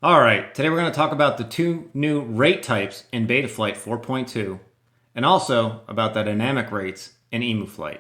All right, today we're going to talk about the two new rate types in Betaflight 4.2 and also about the dynamic rates in EmuFlight.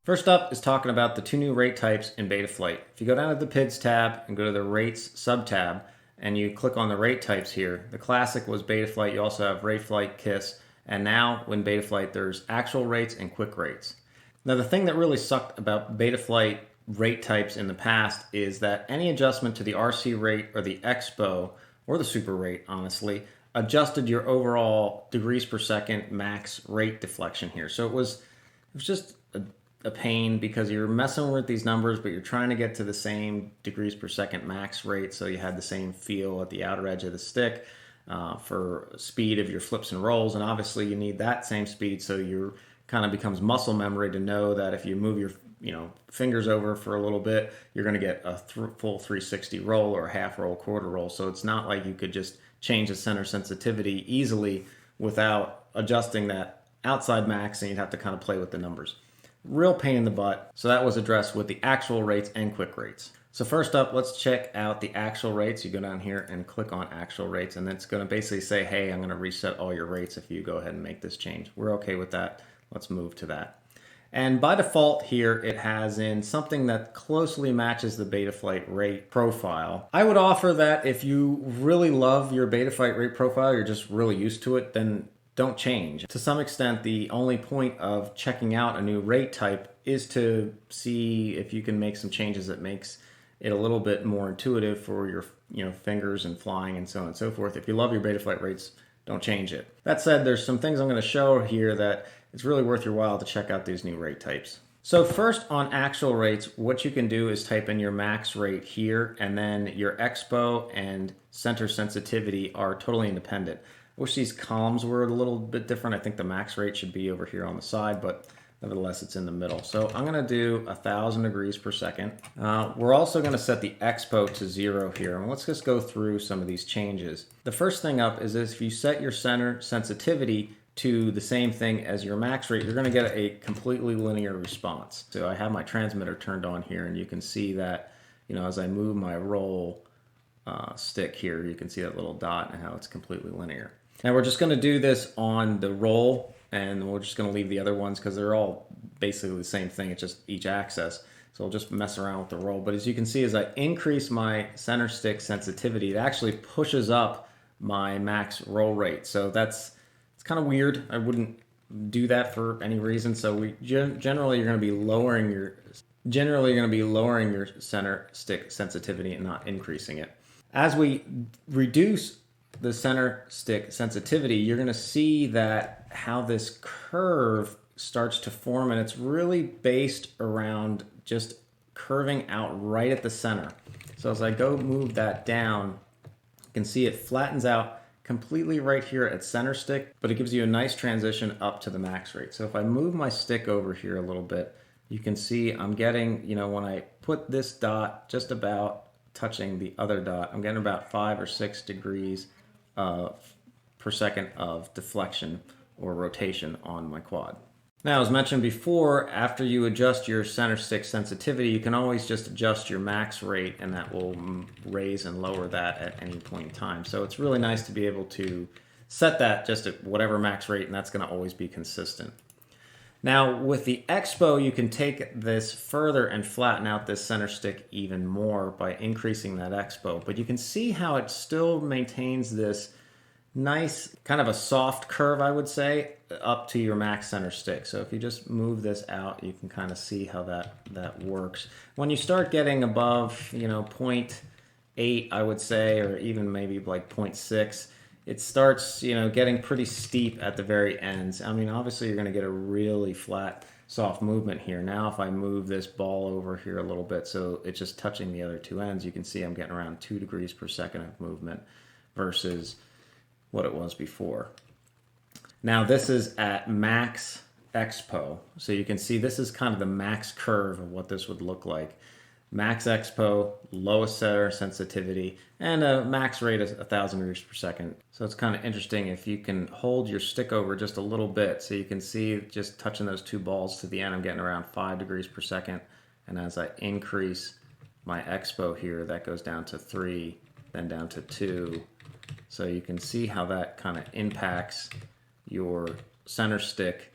First up is talking about the two new rate types in Betaflight. If you go down to the PIDs tab and go to the rates sub-tab and you click on the rate types here, the classic was Betaflight. You also have RateFlight, KISS, and now in Betaflight there's actual rates and quick rates. Now the thing that really sucked about Betaflight rate types in the past is that any adjustment to the RC rate or the expo or the super rate, honestly, adjusted your overall degrees per second max rate deflection here. So it was just a pain because you're messing with these numbers, but you're trying to get to the same degrees per second max rate, so you had the same feel at the outer edge of the stick for speed of your flips and rolls, and obviously you need that same speed, so you kind of becomes muscle memory to know that if you move your fingers over for a little bit, you're going to get a full 360 roll or a half roll, quarter roll. So it's not like you could just change the center sensitivity easily without adjusting that outside max, and you'd have to kind of play with the numbers. Real pain in the butt. So that was addressed with the actual rates and quick rates. So first up, let's check out the actual rates. You go down here and click on actual rates, and it's going to basically say, hey, I'm going to reset all your rates if you go ahead and make this change. We're okay with that. Let's move to that. And by default here, it has in something that closely matches the Betaflight rate profile. I would offer that if you really love your Betaflight rate profile, you're just really used to it, then don't change. To some extent, the only point of checking out a new rate type is to see if you can make some changes that makes it a little bit more intuitive for your fingers and flying and so on and so forth. If you love your Betaflight rates, don't change it. That said, there's some things I'm going to show here that it's really worth your while to check out these new rate types. So first, on actual rates, what you can do is type in your max rate here, and then your expo and center sensitivity are totally independent. I wish these columns were a little bit different. I think the max rate should be over here on the side, but nevertheless, it's in the middle. So I'm going to do 1,000 degrees per second. We're also going to set the expo to 0 here. And let's just go through some of these changes. The first thing up is if you set your center sensitivity to the same thing as your max rate, you're going to get a completely linear response. So I have my transmitter turned on here, and you can see that, as I move my roll stick here, you can see that little dot and how it's completely linear. Now we're just going to do this on the roll, and we're just going to leave the other ones because they're all basically the same thing. It's just each axis. So I'll just mess around with the roll. But as you can see, as I increase my center stick sensitivity, it actually pushes up my max roll rate. So it's kind of weird. I wouldn't do that for any reason. So generally you're going to be lowering your center stick sensitivity and not increasing it. As we reduce the center stick sensitivity, you're going to see that how this curve starts to form, and it's really based around just curving out right at the center. So as I go move that down, you can see it flattens out completely right here at center stick, but it gives you a nice transition up to the max rate. So if I move my stick over here a little bit, you can see I'm getting, when I put this dot just about touching the other dot, I'm getting about 5 or 6 degrees per second of deflection or rotation on my quad. Now, as mentioned before, after you adjust your center stick sensitivity, you can always just adjust your max rate, and that will raise and lower that at any point in time. So it's really nice to be able to set that just at whatever max rate, and that's going to always be consistent. Now, with the expo, you can take this further and flatten out this center stick even more by increasing that expo. But you can see how it still maintains this nice, kind of a soft curve, I would say, up to your max center stick. So if you just move this out, you can kind of see how that works. When you start getting above, 0.8, I would say, or even maybe like 0.6, it starts, getting pretty steep at the very ends. I mean, obviously you're going to get a really flat, soft movement here. Now, if I move this ball over here a little bit, so it's just touching the other two ends, you can see I'm getting around 2 degrees per second of movement versus what it was before. Now, this is at max expo. So you can see this is kind of the max curve of what this would look like. max expo, lowest center sensitivity, and a max rate of 1,000 meters per second. So it's kind of interesting if you can hold your stick over just a little bit. So you can see just touching those two balls to the end, I'm getting around 5 degrees per second. And as I increase my expo here, that goes down to 3, then down to 2. So you can see how that kind of impacts your center stick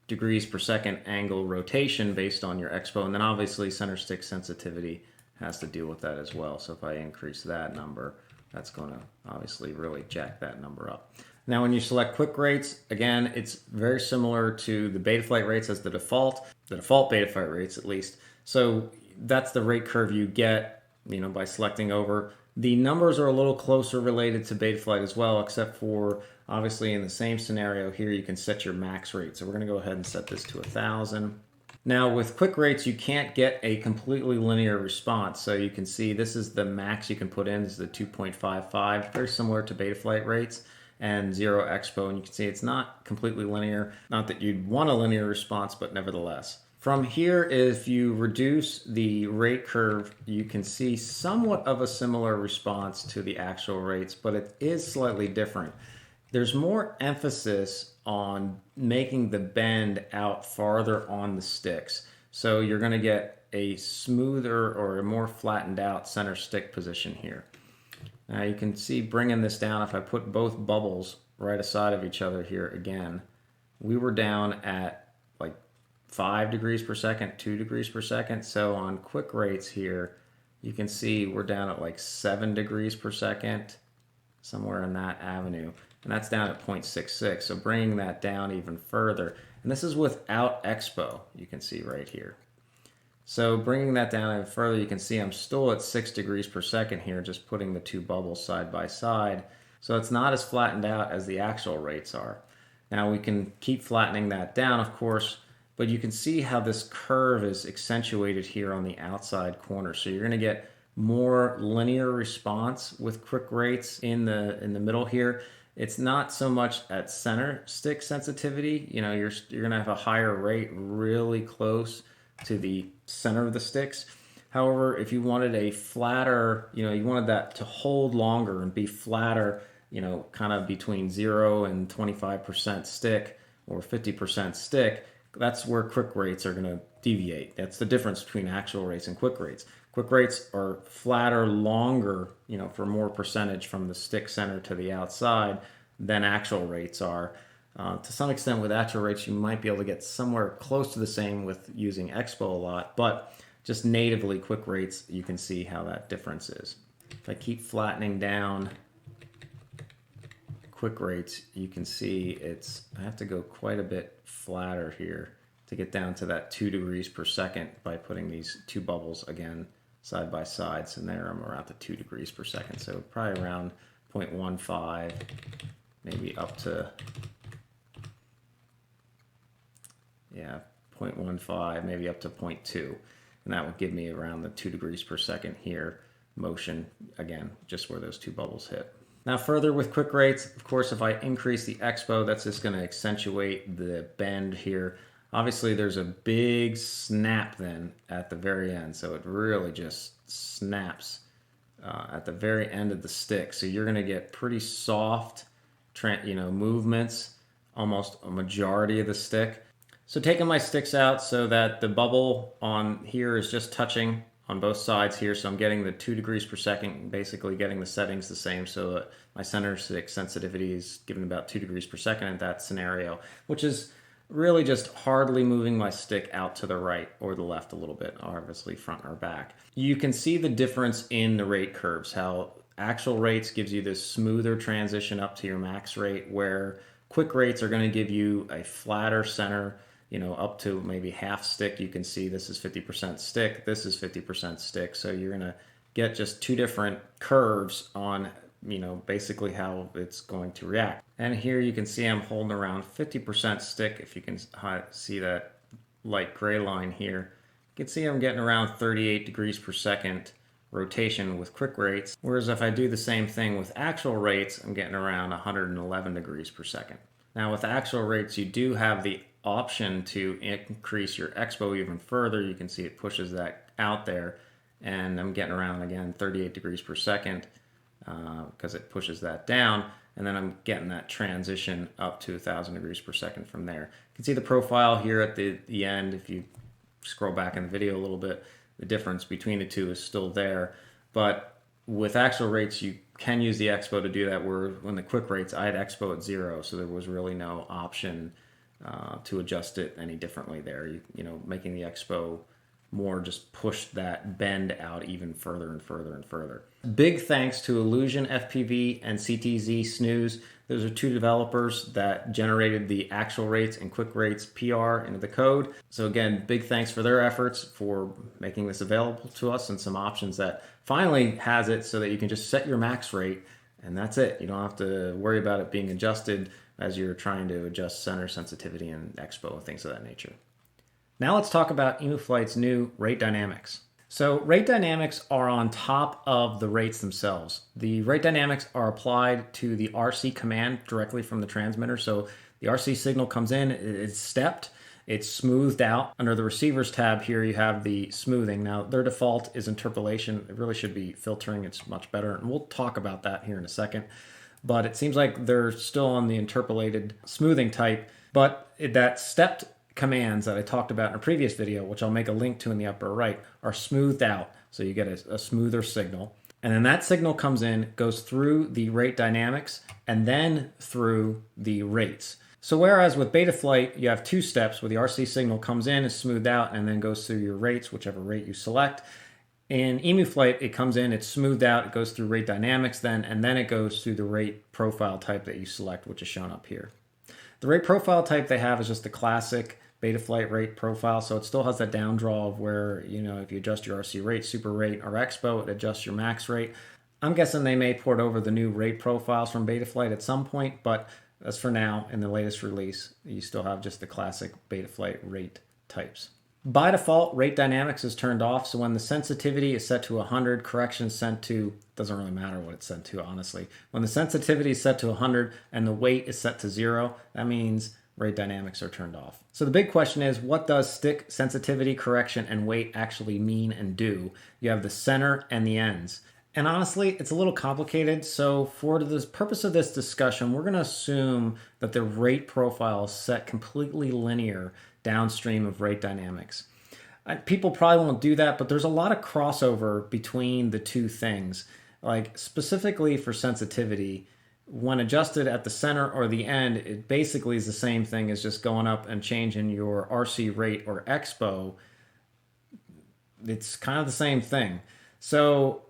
degrees per second angle rotation based on your expo. And then obviously center stick sensitivity has to deal with that as well. So if I increase that number, that's going to obviously really jack that number up. Now when you select quick rates, again, it's very similar to the Betaflight rates as the default Betaflight rates at least. So that's the rate curve you get, by selecting over. The numbers are a little closer related to Betaflight as well, except for obviously in the same scenario here, you can set your max rate. So we're going to go ahead and set this to 1,000. Now with quick rates, you can't get a completely linear response. So you can see this is the max you can put in. This is the 2.55, very similar to Betaflight rates, and 0 expo. And you can see it's not completely linear. Not that you'd want a linear response, but nevertheless. From here, if you reduce the rate curve, you can see somewhat of a similar response to the actual rates, but it is slightly different. There's more emphasis on making the bend out farther on the sticks. So you're going to get a smoother or a more flattened out center stick position here. Now you can see bringing this down, if I put both bubbles right aside of each other here again, we were down at 5 degrees per second, 2 degrees per second. So on quick rates here, you can see we're down at 7 degrees per second, somewhere in that avenue. And that's down at 0.66. So bringing that down even further. And this is without expo, you can see right here. So bringing that down even further, you can see I'm still at 6 degrees per second here, just putting the two bubbles side by side. So it's not as flattened out as the actual rates are. Now we can keep flattening that down, of course, but you can see how this curve is accentuated here on the outside corner. So you're going to get more linear response with quick rates in the middle here. It's not so much at center stick sensitivity. You're going to have a higher rate really close to the center of the sticks. However, if you wanted a flatter, you wanted that to hold longer and be flatter, kind of between 0 and 25% stick or 50% stick, that's where quick rates are going to deviate. That's the difference between actual rates and quick rates. Quick rates are flatter, longer, for more percentage from the stick center to the outside than actual rates are. To some extent with actual rates, you might be able to get somewhere close to the same with using expo a lot, but just natively quick rates, you can see how that difference is. If I keep flattening down quick rates, you can see I have to go quite a bit flatter here to get down to that 2 degrees per second by putting these two bubbles again side by side. So there I'm around the 2 degrees per second. So probably around 0.15, maybe up to, 0.15, maybe up to 0.2. And that would give me around the 2 degrees per second here motion, again, just where those two bubbles hit. Now further with quick rates, of course, if I increase the expo, that's just going to accentuate the bend here. Obviously, there's a big snap then at the very end, so it really just snaps at the very end of the stick. So you're going to get pretty soft, movements, almost a majority of the stick. So taking my sticks out so that the bubble on here is just touching on both sides here, so I'm getting the 2 degrees per second, basically getting the settings the same, so that my center stick sensitivity is given about 2 degrees per second in that scenario, which is really just hardly moving my stick out to the right or the left a little bit, obviously front or back. You can see the difference in the rate curves, how actual rates gives you this smoother transition up to your max rate, where quick rates are going to give you a flatter center, up to maybe half stick. You can see this is 50% stick, this is 50% stick. So you're going to get just two different curves on, basically how it's going to react. And here you can see I'm holding around 50% stick. If you can see that light gray line here, you can see I'm getting around 38 degrees per second rotation with quick rates. Whereas if I do the same thing with actual rates, I'm getting around 111 degrees per second. Now with actual rates, you do have the option to increase your expo even further. You can see it pushes that out there. and I'm getting around again 38 degrees per second because it pushes that down, and then I'm getting that transition up to 1,000 degrees per second from there. You can see the profile here at the end. If you scroll back in the video a little bit, the difference between the two is still there. But with actual rates, you can use the expo to do that, where when the quick rates, I had expo at 0, so there was really no option to adjust it any differently there. You know, making the expo more just pushed that bend out even further and further and further. Big thanks to Illusion FPV and CTZ Snooze. Those are two developers that generated the actual rates and quick rates PR into the code. So again, big thanks for their efforts for making this available to us, and some options that finally has it so that you can just set your max rate and that's it. You don't have to worry about it being adjusted as you're trying to adjust center sensitivity and expo and things of that nature. Now let's talk about EmuFlight's new rate dynamics. So rate dynamics are on top of the rates themselves. The rate dynamics are applied to the RC command directly from the transmitter. So the RC signal comes in, it's stepped, it's smoothed out. Under the receivers tab here, you have the smoothing. Now their default is interpolation. It really should be filtering. It's much better. And we'll talk about that here in a second. But it seems like they're still on the interpolated smoothing type. But that stepped commands that I talked about in a previous video, which I'll make a link to in the upper right, are smoothed out. So you get a smoother signal. And then that signal comes in, goes through the rate dynamics, and then through the rates. So whereas with Betaflight, you have two steps where the RC signal comes in, is smoothed out, and then goes through your rates, whichever rate you select. In EmuFlight, it comes in, it's smoothed out, it goes through rate dynamics then, and then it goes through the rate profile type that you select, which is shown up here. The rate profile type they have is just the classic Betaflight rate profile, so it still has that down draw of where, you know, if you adjust your RC rate, super rate, or expo, it adjusts your max rate. I'm guessing they may port over the new rate profiles from Betaflight at some point, but as for now, in the latest release, you still have just the classic Betaflight rate types. By default, rate dynamics is turned off, so when the sensitivity is set to 100, correction is sent to, doesn't really matter what it's set to, honestly. When the sensitivity is set to 100 and the weight is set to 0, that means rate dynamics are turned off. So the big question is, what does stick sensitivity, correction, and weight actually mean and do? You have the center and the ends. And honestly, it's a little complicated, so for the purpose of this discussion, we're going to assume that the rate profile is set completely linear downstream of rate dynamics. People probably won't do that, but there's a lot of crossover between the two things. Like specifically for sensitivity, when adjusted at the center or the end, it basically is the same thing as just going up and changing your RC rate or expo. It's kind of the same thing. So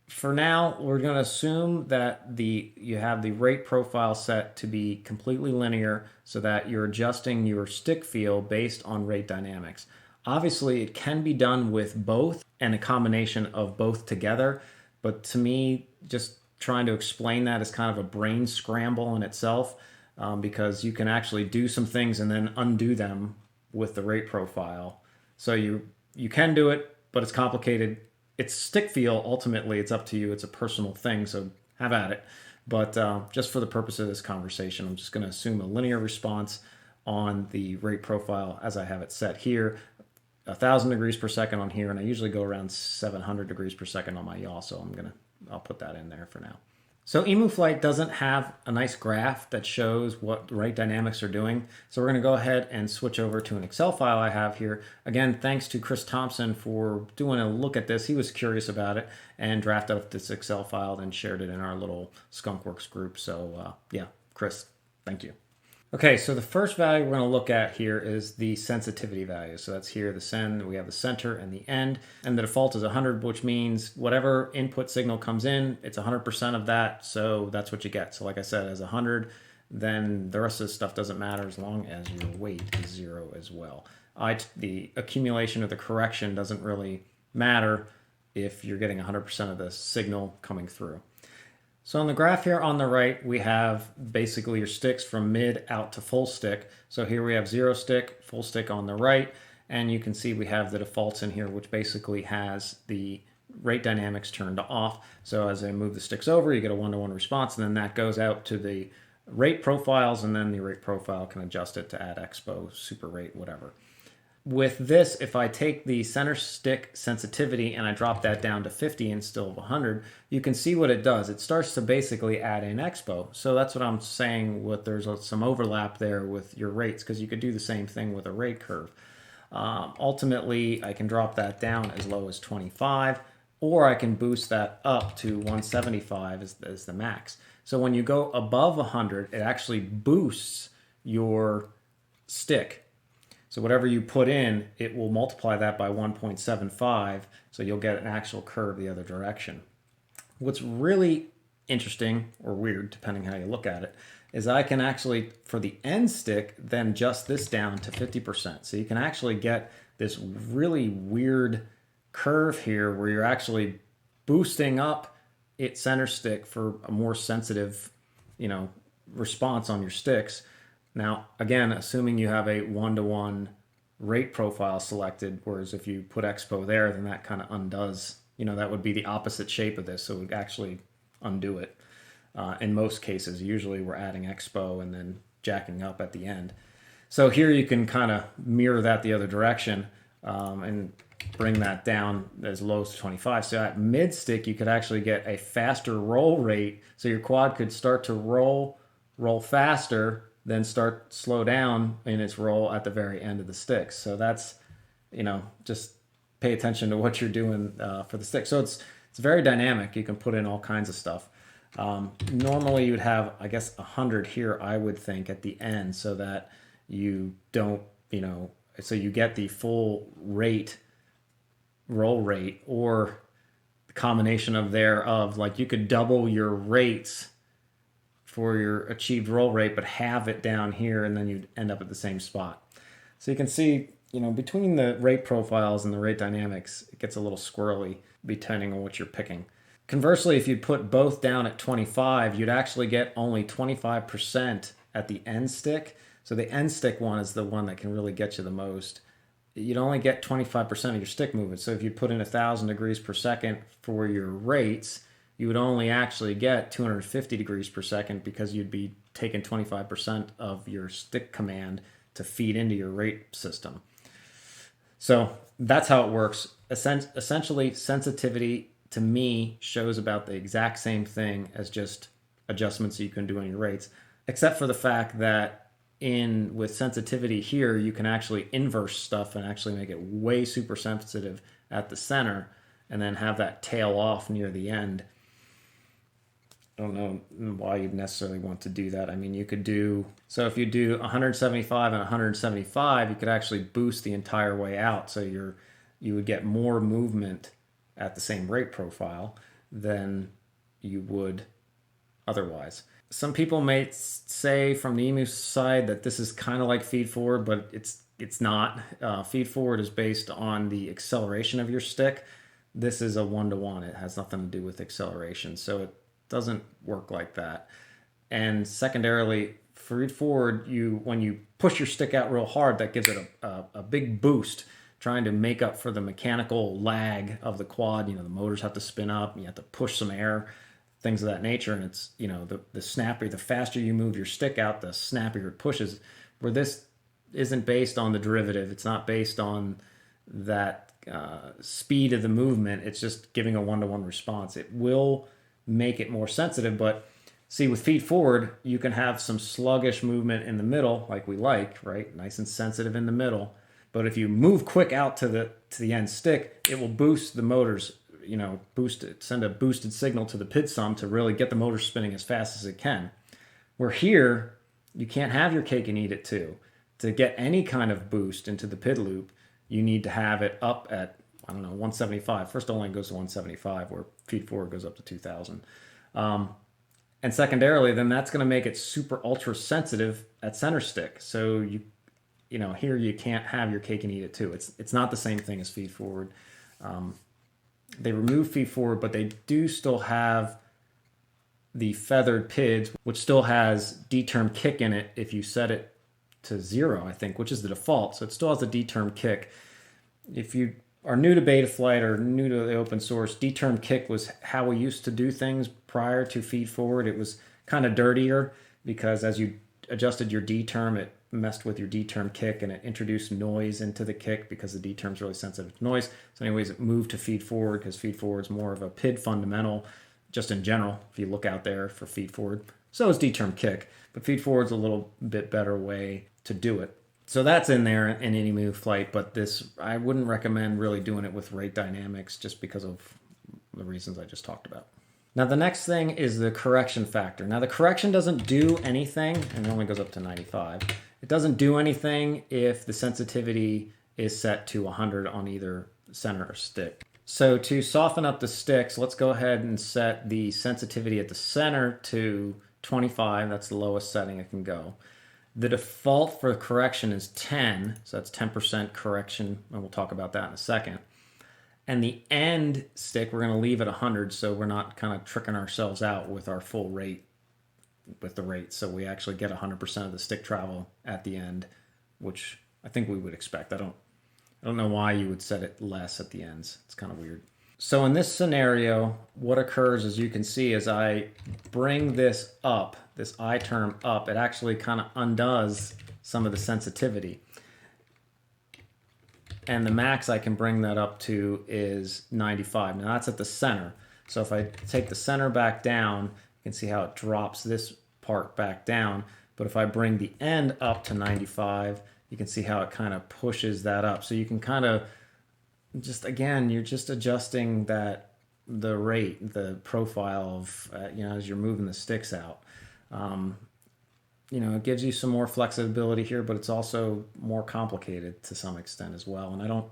for now, we're going to assume that you have the rate profile set to be completely linear so that you're adjusting your stick feel based on rate dynamics. Obviously, it can be done with both and a combination of both together, but to me, just trying to explain that is kind of a brain scramble in itself, because you can actually do some things and then undo them with the rate profile. So you can do it, but it's complicated. It's stick feel, ultimately, it's up to you. It's a personal thing, so have at it. But just for the purpose of this conversation, I'm just going to assume a linear response on the rate profile as I have it set here. 1,000 degrees per second on here, and I usually go around 700 degrees per second on my yaw, so I'll put that in there for now. So EmuFlight doesn't have a nice graph that shows what rate dynamics are doing. So we're going to go ahead and switch over to an Excel file I have here. Again, thanks to Chris Thompson for doing a look at this. He was curious about it and drafted up this Excel file and shared it in our little Skunkworks group. So yeah, Chris, thank you. Okay, so the first value we're going to look at here is the sensitivity value. So that's here, the send, we have the center and the end, and the default is 100, which means whatever input signal comes in, it's 100% of that, so that's what you get. So like I said, as 100, then the rest of the stuff doesn't matter as long as your weight is 0 as well. The accumulation of the correction doesn't really matter if you're getting 100% of the signal coming through. So on the graph here on the right, we have basically your sticks from mid out to full stick. So here we have 0 stick, full stick on the right, and you can see we have the defaults in here, which basically has the rate dynamics turned off. So as I move the sticks over, you get a 1-to-1 response, and then that goes out to the rate profiles, and then the rate profile can adjust it to add expo, super rate, whatever. With this, if I take the center stick sensitivity and I drop that down to 50 instead of 100, you can see what it does. It starts to basically add in expo. So that's what I'm saying, there's some overlap there with your rates, because you could do the same thing with a rate curve. Ultimately, I can drop that down as low as 25, or I can boost that up to 175 as the max. So when you go above 100, it actually boosts your stick. So whatever you put in, it will multiply that by 1.75, so you'll get an actual curve the other direction. What's really interesting, or weird, depending how you look at it, is I can actually, for the end stick, then adjust this down to 50%. So you can actually get this really weird curve here where you're actually boosting up its center stick for a more sensitive, response on your sticks. Now, again, assuming you have a one-to-one rate profile selected, whereas if you put expo there, then that kind of undoes, that would be the opposite shape of this, so it would actually undo it. In most cases, usually we're adding expo and then jacking up at the end. So here you can kind of mirror that the other direction and bring that down as low as 25. So at mid stick, you could actually get a faster roll rate. So your quad could start to roll faster, then slow down in its roll at the very end of the stick. So that's, just pay attention to what you're doing for the stick. So it's very dynamic. You can put in all kinds of stuff. Normally you'd have, I guess, 100 here, I would think, at the end, so that you don't, so you get the full roll rate, or the combination of like you could double your rates for your achieved roll rate, but have it down here, and then you'd end up at the same spot. So you can see, between the rate profiles and the rate dynamics, it gets a little squirrely depending on what you're picking. Conversely, if you put both down at 25, you'd actually get only 25% at the end stick. So the end stick one is the one that can really get you the most. You'd only get 25% of your stick movement. So if you put in 1,000 degrees per second for your rates, you would only actually get 250 degrees per second, because you'd be taking 25% of your stick command to feed into your rate system. So that's how it works. Essentially, sensitivity to me shows about the exact same thing as just adjustments you can do on your rates, except for the fact that with sensitivity here, you can actually inverse stuff and actually make it way super sensitive at the center, and then have that tail off near the end. I don't know why you'd necessarily want to do that. I mean, you could so if you do 175 and 175, you could actually boost the entire way out. So you would get more movement at the same rate profile than you would otherwise. Some people may say from the Emu side that this is kind of like feed forward, but it's not. Feed forward is based on the acceleration of your stick. This is a one-to-one. It has nothing to do with acceleration, so it doesn't work like that. And secondarily, feed forward, when you push your stick out real hard, that gives it a big boost, trying to make up for the mechanical lag of the quad. The motors have to spin up, you have to push some air, things of that nature. And it's, the snappier, the faster you move your stick out, the snappier it pushes. Where this isn't based on the derivative, it's not based on that speed of the movement, it's just giving a one-to-one response. It will make it more sensitive, but see, with feed forward, you can have some sluggish movement in the middle, like we like, right? Nice and sensitive in the middle. But if you move quick out to the end stick, it will boost the motors, send a boosted signal to the PID sum to really get the motor spinning as fast as it can. Where here, you can't have your cake and eat it too. To get any kind of boost into the PID loop, you need to have it up at, 175. First only goes to 175, where feed forward goes up to 2,000. And secondarily, then that's going to make it super ultra sensitive at center stick. So here you can't have your cake and eat it too. It's not the same thing as feed forward. They remove feed forward, but they do still have the feathered PIDs, which still has D-term kick in it if you set it to 0, I think, which is the default. So it still has a D-term kick. If you are new to Betaflight or new to the open source, D-term kick was how we used to do things prior to feed forward. It was kind of dirtier, because as you adjusted your D-term, it messed with your D-term kick and it introduced noise into the kick because the D-term is really sensitive to noise. So anyways, it moved to feed forward because feed forward is more of a PID fundamental just in general. If you look out there for feed forward, so is D-term kick, but feed forward is a little bit better way to do it. So that's in there in EmuFlight, but this, I wouldn't recommend really doing it with rate dynamics just because of the reasons I just talked about. Now the next thing is the correction factor. Now the correction doesn't do anything, and it only goes up to 95. It doesn't do anything if the sensitivity is set to 100 on either center or stick. So to soften up the sticks, let's go ahead and set the sensitivity at the center to 25. That's the lowest setting it can go. The default for correction is 10, so that's 10% correction, and we'll talk about that in a second. And the end stick, we're going to leave at 100, so we're not kind of tricking ourselves out with our full rate, with the rate. So we actually get 100% of the stick travel at the end, which I think we would expect. I don't know why you would set it less at the ends. It's kind of weird. So in this scenario, what occurs, as you can see, as I bring this up, this I term up, it actually kind of undoes some of the sensitivity. And the max I can bring that up to is 95. Now that's at the center. So if I take the center back down, you can see how it drops this part back down. But if I bring the end up to 95, you can see how it kind of pushes that up. So you can kind of just, again, you're just adjusting the rate, the profile of, as you're moving the sticks out. It gives you some more flexibility here, but it's also more complicated to some extent as well. And I don't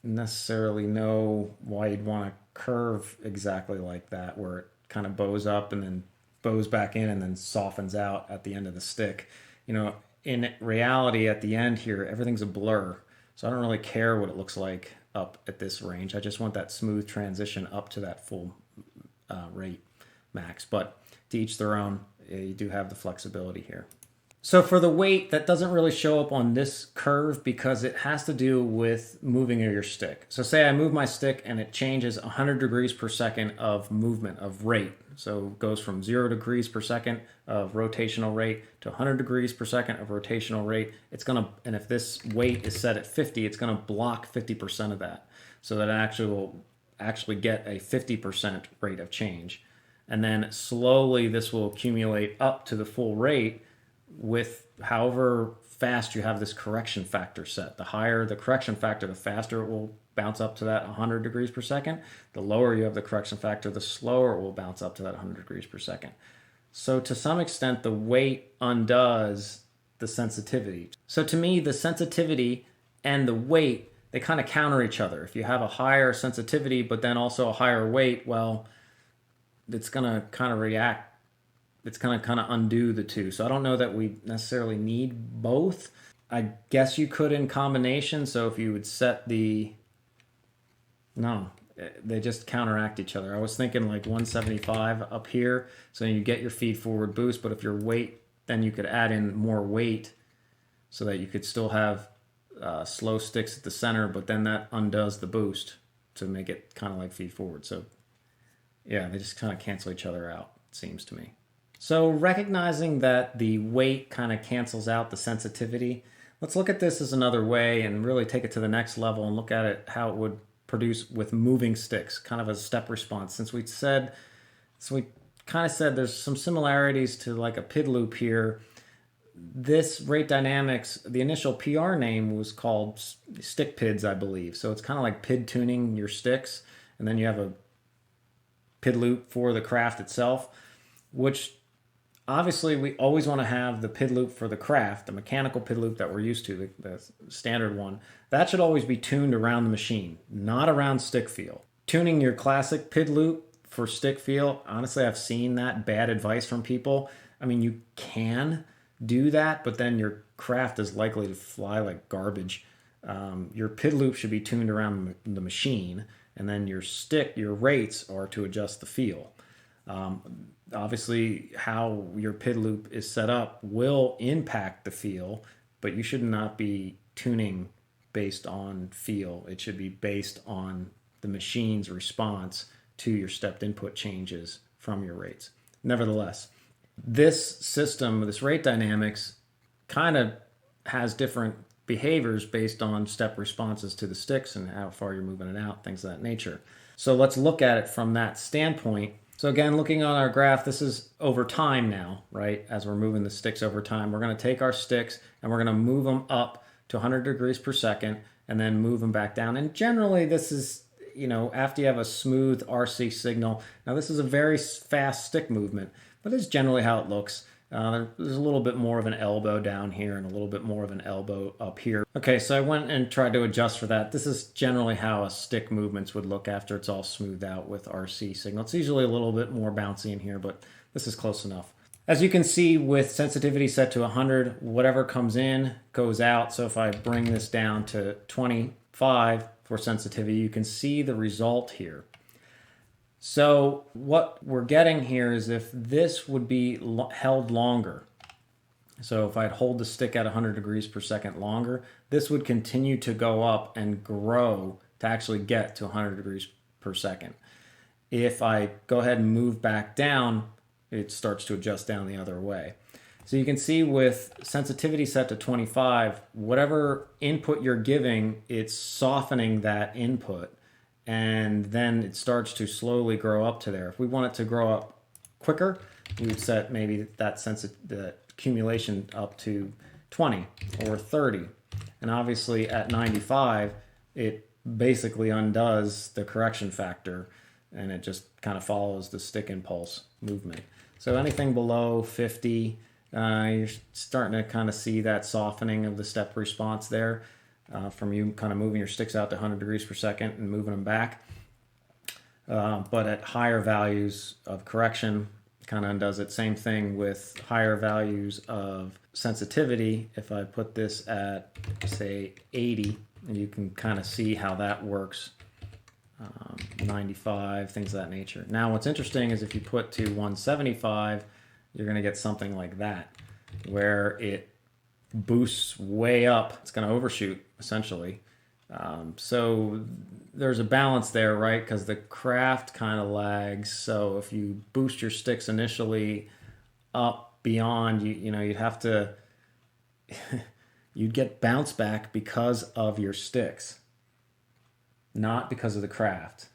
necessarily know why you'd want to curve exactly like that, where it kind of bows up and then bows back in and then softens out at the end of the stick. In reality, at the end here, everything's a blur. So I don't really care what it looks like up at this range. I just want that smooth transition up to that full rate max. But to each their own. You do have the flexibility here. So for the weight, that doesn't really show up on this curve because it has to do with moving your stick. So say I move my stick and it changes 100 degrees per second of movement, of rate. So it goes from 0 degrees per second of rotational rate to 100 degrees per second of rotational rate. And if this weight is set at 50, it's gonna block 50% of that. So that it will actually get a 50% rate of change. And then slowly this will accumulate up to the full rate with however fast you have this correction factor set. The higher the correction factor, the faster it will bounce up to that 100 degrees per second. The lower you have the correction factor, the slower it will bounce up to that 100 degrees per second. So to some extent, the weight undoes the sensitivity. So to me, the sensitivity and the weight, they kind of counter each other. If you have a higher sensitivity, but then also a higher weight, well, it's going to kind of react. It's going to kind of undo the two. So I don't know that we necessarily need both. I guess you could in combination. So if you would set no, they just counteract each other. I was thinking like 175 up here. So you get your feed forward boost, but if your weight, then you could add in more weight so that you could still have slow sticks at the center, but then that undoes the boost to make it kind of like feed forward. So yeah, they just kind of cancel each other out, it seems to me. So recognizing that the weight kind of cancels out the sensitivity, let's look at this as another way and really take it to the next level and look at it how it would produce with moving sticks, kind of a step response. Since we kind of said there's some similarities to like a PID loop here. This rate dynamics, the initial PR name was called stick PIDs, I believe. So it's kind of like PID tuning your sticks, and then you have a PID loop for the craft itself, which obviously we always want to have the PID loop for the craft, the mechanical PID loop that we're used to, the standard one. That should always be tuned around the machine, not around stick feel. Tuning your classic PID loop for stick feel, honestly, I've seen that bad advice from people. I mean, you can do that, but then your craft is likely to fly like garbage. Your PID loop should be tuned around the machine, and then your rates are to adjust the feel. Obviously, how your PID loop is set up will impact the feel, but you should not be tuning based on feel. It should be based on the machine's response to your stepped input changes from your rates. Nevertheless, this system, this rate dynamics, kind of has different behaviors based on step responses to the sticks and how far you're moving it out, things of that nature. So let's look at it from that standpoint. So again, looking on our graph, this is over time now, right? As we're moving the sticks over time, we're going to take our sticks and we're going to move them up to 100 degrees per second and then move them back down. And generally this is, after you have a smooth RC signal. Now this is a very fast stick movement, but it's generally how it looks. There's a little bit more of an elbow down here and a little bit more of an elbow up here. Okay, so I went and tried to adjust for that. This is generally how a stick movements would look after it's all smoothed out with RC signal. It's usually a little bit more bouncy in here, but this is close enough. As you can see, with sensitivity set to 100, whatever comes in goes out. So if I bring this down to 25 for sensitivity, you can see the result here. So what we're getting here is if this would be held longer, so if I'd hold the stick at 100 degrees per second longer, this would continue to go up and grow to actually get to 100 degrees per second. If I go ahead and move back down, it starts to adjust down the other way. So you can see with sensitivity set to 25, whatever input you're giving, it's softening that input. And then it starts to slowly grow up to there. If we want it to grow up quicker, we would set maybe the accumulation up to 20 or 30. And obviously at 95, it basically undoes the correction factor and it just kind of follows the stick impulse movement. So anything below 50, you're starting to kind of see that softening of the step response there. From you kind of moving your sticks out to 100 degrees per second and moving them back. But at higher values of correction, kind of undoes it. Same thing with higher values of sensitivity. If I put this at, say, 80, and you can kind of see how that works. 95, things of that nature. Now, what's interesting is if you put to 175, you're going to get something like that, where it boosts way up. It's going to overshoot essentially. So there's a balance there, right? Because the craft kind of lags. So if you boost your sticks initially up beyond, you'd have to, you'd get bounce back because of your sticks, not because of the craft.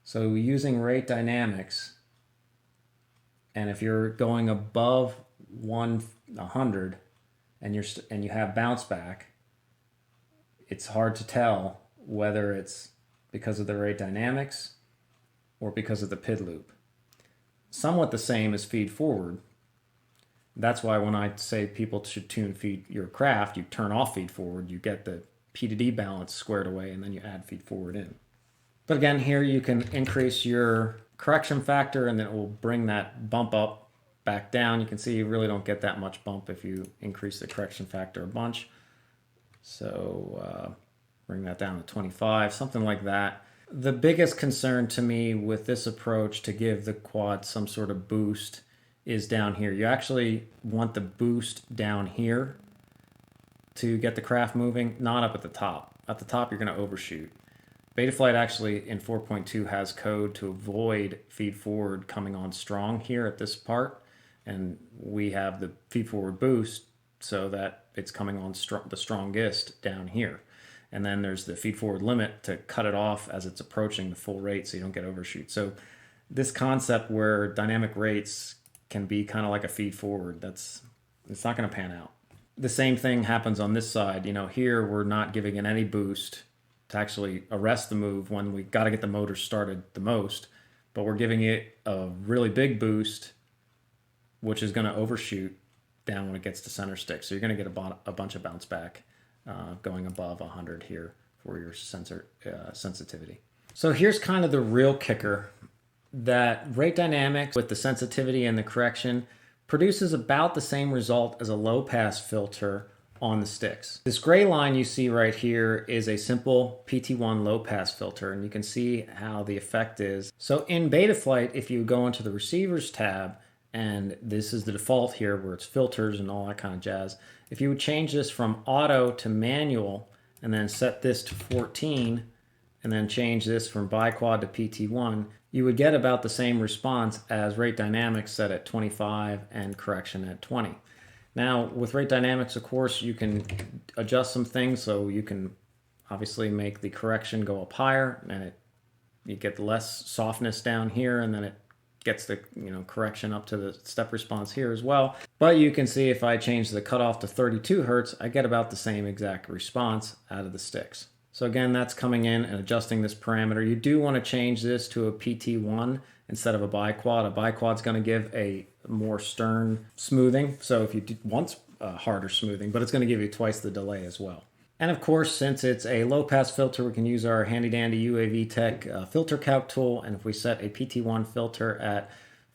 So using rate dynamics, and if you're going above 100, and you have bounce back, it's hard to tell whether it's because of the rate dynamics or because of the PID loop. Somewhat the same as feed forward. That's why when I say people should tune feed your craft, you turn off feed forward, you get the P to D balance squared away, and then you add feed forward in. But again, here you can increase your correction factor and then it will bring that bump up back down. You can see you really don't get that much bump if you increase the correction factor a bunch. So bring that down to 25, something like that. The biggest concern to me with this approach to give the quad some sort of boost is down here. You actually want the boost down here to get the craft moving, not up at the top. At the top, you're going to overshoot. Betaflight actually in 4.2 has code to avoid feed forward coming on strong here at this part. And we have the feed forward boost so that it's coming on the strongest down here. And then there's the feed forward limit to cut it off as it's approaching the full rate so you don't get overshoot. So this concept where dynamic rates can be kind of like a feed forward, it's not going to pan out. The same thing happens on this side. Here we're not giving it any boost to actually arrest the move when we got to get the motor started the most, but we're giving it a really big boost, which is going to overshoot down when it gets to center stick. So you're going to get a bunch of bounce back going above 100 here for your sensitivity. So here's kind of the real kicker, that rate dynamics with the sensitivity and the correction produces about the same result as a low pass filter on the sticks. This gray line you see right here is a simple PT1 low pass filter, and you can see how the effect is. So in Betaflight, if you go into the receivers tab, and this is the default here where it's filters and all that kind of jazz. If you would change this from auto to manual and then set this to 14 and then change this from biquad to PT1, you would get about the same response as rate dynamics set at 25 and correction at 20. Now, with rate dynamics, of course, you can adjust some things, so you can obviously make the correction go up higher, and you get less softness down here, and then it gets the correction up to the step response here as well. But you can see if I change the cutoff to 32 hertz, I get about the same exact response out of the sticks. So again, that's coming in and adjusting this parameter. You do want to change this to a PT1 instead of a biquad. A biquad's going to give a more stern smoothing. So if you want harder smoothing, but it's going to give you twice the delay as well. And of course, since it's a low-pass filter, we can use our handy-dandy UAV Tech filter calc tool. And if we set a PT1 filter at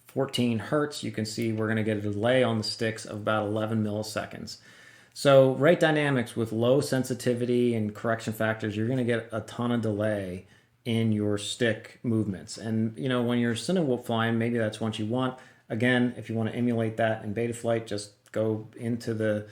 14 hertz, you can see we're going to get a delay on the sticks of about 11 milliseconds. So rate dynamics with low sensitivity and correction factors, you're going to get a ton of delay in your stick movements. And when you're Cinewhoop flying, maybe that's what you want. Again, if you want to emulate that in Betaflight, just go into the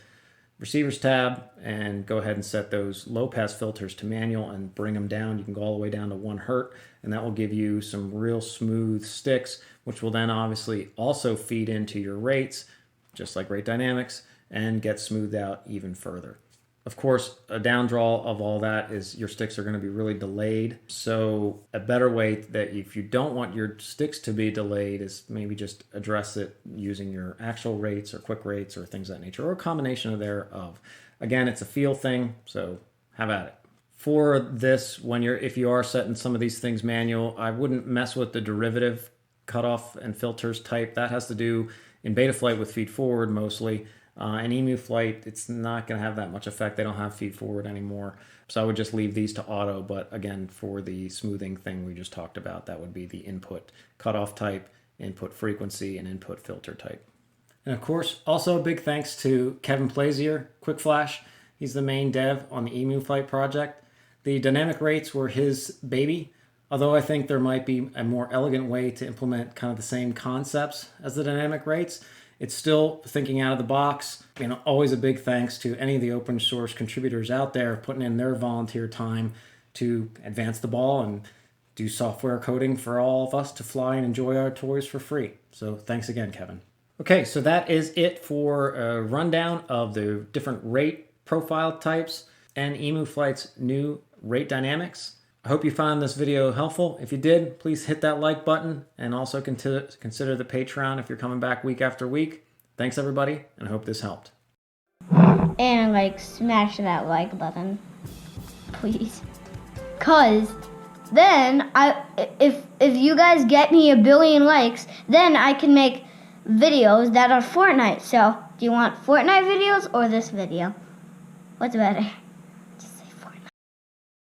Receivers tab and go ahead and set those low pass filters to manual and bring them down. You can go all the way down to 1 hertz, and that will give you some real smooth sticks, which will then obviously also feed into your rates, just like rate dynamics, and get smoothed out even further. Of course, a down draw of all that is your sticks are going to be really delayed. So a better way that if you don't want your sticks to be delayed is maybe just address it using your actual rates or quick rates or things of that nature, or a combination of thereof. Again, it's a feel thing, so have at it. For this, if you are setting some of these things manual, I wouldn't mess with the derivative cutoff and filters type. That has to do in Betaflight with feed forward mostly. And EmuFlight, it's not going to have that much effect. They don't have feed forward anymore. So I would just leave these to auto. But again, for the smoothing thing we just talked about, that would be the input cutoff type, input frequency, and input filter type. And of course, also a big thanks to Kevin Plazier, Quick Flash. He's the main dev on the EmuFlight project. The dynamic rates were his baby, although I think there might be a more elegant way to implement kind of the same concepts as the dynamic rates. It's still thinking out of the box. Always a big thanks to any of the open source contributors out there putting in their volunteer time to advance the ball and do software coding for all of us to fly and enjoy our toys for free. So thanks again, Kevin. Okay, so that is it for a rundown of the different rate profile types and EmuFlight's new rate dynamics. I hope you found this video helpful. If you did, please hit that like button and also consider the Patreon if you're coming back week after week. Thanks everybody, and I hope this helped. And smash that like button, please. Cause then if you guys get me 1 billion likes, then I can make videos that are Fortnite. So do you want Fortnite videos or this video? What's better?